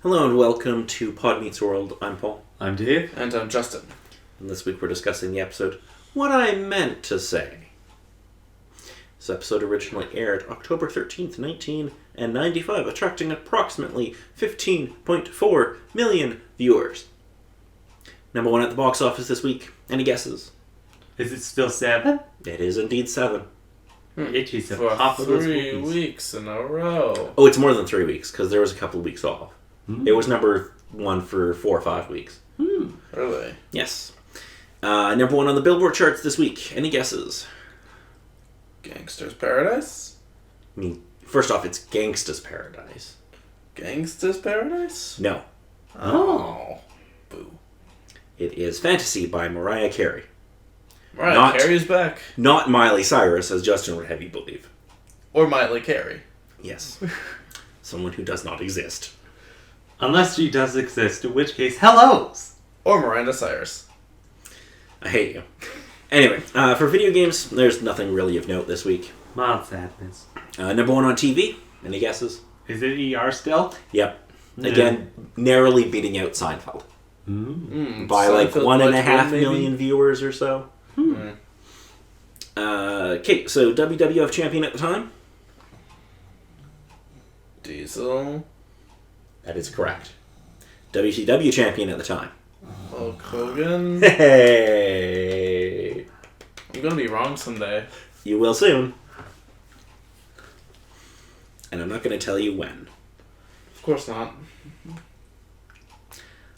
Hello and welcome to Pod Meets World. I'm Paul. I'm Dave. And I'm Justin. And this week we're discussing the episode What I Meant to Say. This episode originally aired October 13th, 1995, attracting approximately 15.4 million viewers. Number one at the box office this week. Any guesses? Is it still 7? It is indeed 7. Itchy For pop of those 3 cookies. weeks in a row. Oh, it's more than 3 weeks, because there was a couple of weeks off. It was number one for 4 or 5 weeks. Really? Yes. Number one on the Billboard charts this week. Any guesses? Gangster's Paradise? I mean, first off, it's Gangsta's Paradise. Gangsta's Paradise? No. Oh. Boo. It is Fantasy by Mariah Carey. Mariah Carey's back. Not Miley Cyrus, as Justin would have you believe. Or Miley Carey. Yes. Someone who does not exist. Unless she does exist, in which case, hellos! Or Miranda Cyrus. I hate you. Anyway, for video games, there's nothing really of note this week. Mild sadness. Number one on TV. Any guesses? Is it ER still? Yep. Again, narrowly beating out Seinfeld. By like Seinfeld 1.5 maybe? million viewers or so. Okay, so WWF champion at the time? Diesel. That is correct. WCW champion at the time? Hulk Hogan. Hey! I'm gonna be wrong someday. You will soon. And I'm not going to tell you when. Of course not.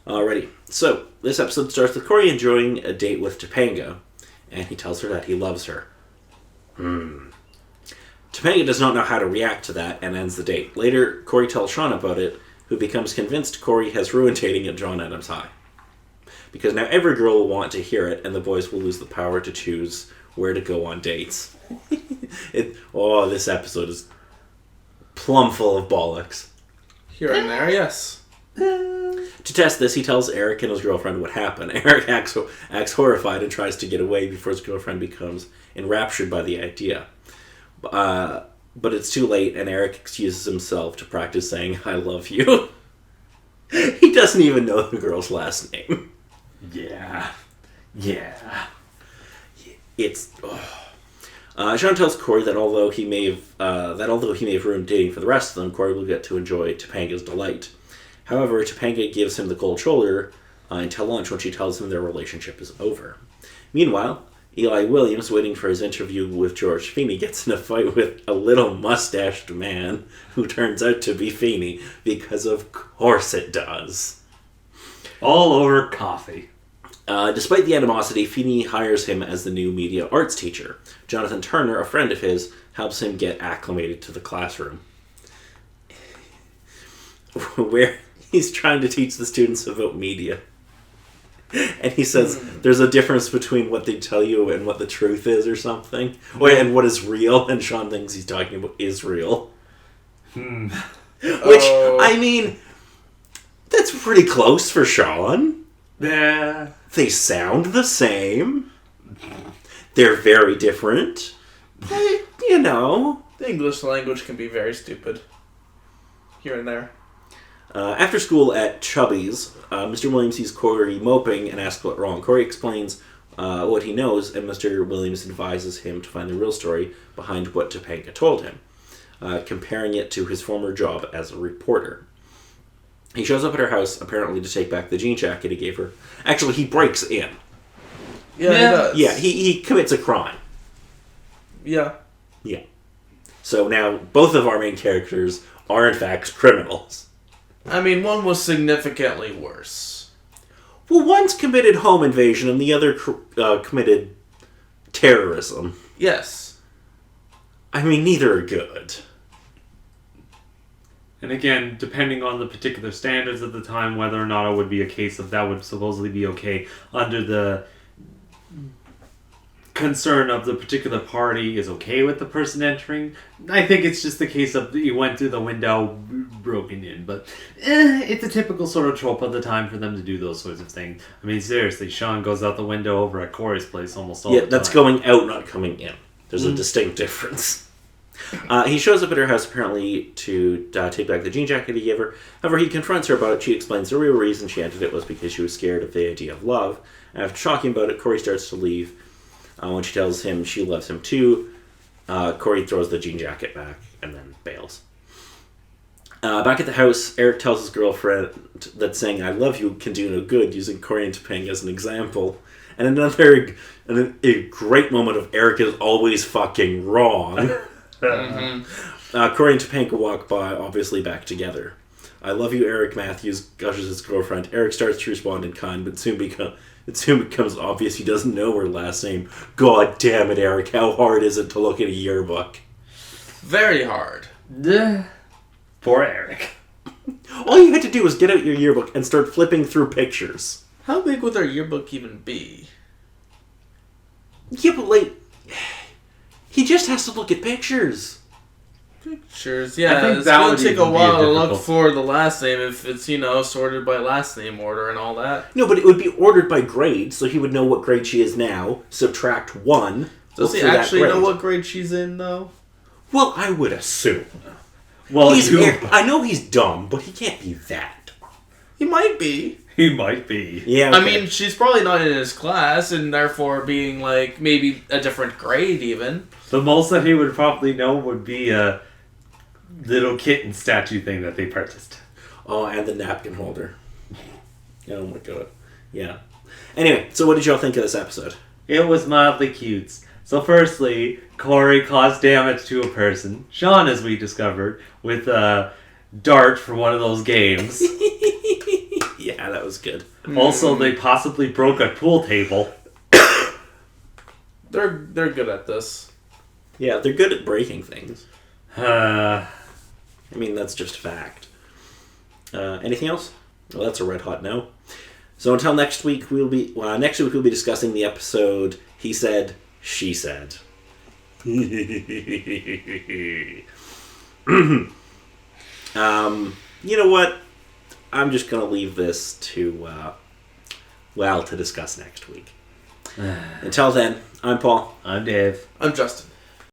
Alrighty. So, this episode starts with Corey enjoying a date with Topanga, and he tells her that he loves her. Topanga does not know how to react to that and ends the date. Later, Corey tells Sean about it, who becomes convinced Corey has ruined dating at John Adams High. Because now every girl will want to hear it, and the boys will lose the power to choose where to go on dates. This episode is plumb full of bollocks. Here and there, yes. To test this, he tells Eric and his girlfriend what happened. Eric acts horrified and tries to get away before his girlfriend becomes enraptured by the idea. But it's too late, and Eric excuses himself to practice saying, "I love you." He doesn't even know the girl's last name. Yeah. It's... Sean tells Corey that although he may have ruined dating for the rest of them, Corey will get to enjoy Topanga's delight. However, Topanga gives him the cold shoulder until lunch when she tells him their relationship is over. Meanwhile, Eli Williams, waiting for his interview with George Feeney, gets in a fight with a little mustached man who turns out to be Feeney, because of course it does. All over coffee. Despite the animosity, Feeney hires him as the new media arts teacher. Jonathan Turner, a friend of his, helps him get acclimated to the classroom, where he's trying to teach the students about media. And he says there's a difference between what they tell you and what the truth is or something. And what is real, and Sean thinks he's talking about Israel. Which, I mean, that's pretty close for Sean. Yeah. They sound the same. They're very different. But, you know. The English language can be very stupid. Here and there. After school at Chubby's, Mr. Williams sees Corey moping and asks what's wrong. Corey explains what he knows, and Mr. Williams advises him to find the real story behind what Topanga told him, comparing it to his former job as a reporter. He shows up at her house, apparently to take back the jean jacket he gave her. Actually, he breaks in. Yeah, he does. Yeah, he commits a crime. Yeah. Yeah. So now, both of our main characters are in fact criminals. I mean, one was significantly worse. Well, one's committed home invasion and the other committed terrorism. Yes. I mean, neither are good. And again, depending on the particular standards of the time, whether or not it would be a case of that would supposedly be okay under the concern of the particular party is okay with the person entering. I think it's just the case of you went through the window, broken in. But it's a typical sort of trope of the time for them to do those sorts of things. I mean, seriously, Sean goes out the window over at Corey's place almost all the time. Yeah, that's going out, not coming in. There's a distinct difference. He shows up at her house apparently to take back the jean jacket he gave her. However, he confronts her about it. She explains the real reason she entered it was because she was scared of the idea of love. After talking about it, Corey starts to leave. When she tells him she loves him too, Corey throws the jean jacket back and then bails. Back at the house, Eric tells his girlfriend that saying "I love you" can do no good, using Corey and Topanga as an example. And a great moment of Eric is always fucking wrong. Corey and Topanga walk by, obviously back together. "I love you, Eric," Matthews gushes his girlfriend. Eric starts to respond in kind, but it soon becomes obvious he doesn't know her last name. God damn it, Eric, how hard is it to look at a yearbook? Very hard. Poor Eric. All you had to do was get out your yearbook and start flipping through pictures. How big would their yearbook even be? Yeah, but he just has to look at pictures. Pictures, yeah. I think it's that gonna would take a even be while to difficult. look for the last name if it's, sorted by last name order and all that. No, but it would be ordered by grade, so he would know what grade she is now, subtract 1. Does he look for that actually grade. know what grade she's in, though? Well, I would assume. Well, I know he's dumb, but he can't be that dumb. He might be. he might be. Yeah, I okay. mean, she's probably not in his class, and therefore being, maybe a different grade, even. The most that he would probably know would be a little kitten statue thing that they purchased. Oh, and the napkin holder. Oh my god. Yeah. Anyway, so what did y'all think of this episode? It was mildly cute. So firstly, Corey caused damage to a person. Sean, as we discovered, with a dart from one of those games. Yeah, that was good. Also, they possibly broke a pool table. They're good at this. Yeah, they're good at breaking things. Uh, I mean, that's just fact. Anything else? Well, that's a red hot no. So until next week, we'll be discussing the episode He Said, She Said. You know what? I'm just gonna leave this to discuss next week. Until then, I'm Paul. I'm Dave. I'm Justin.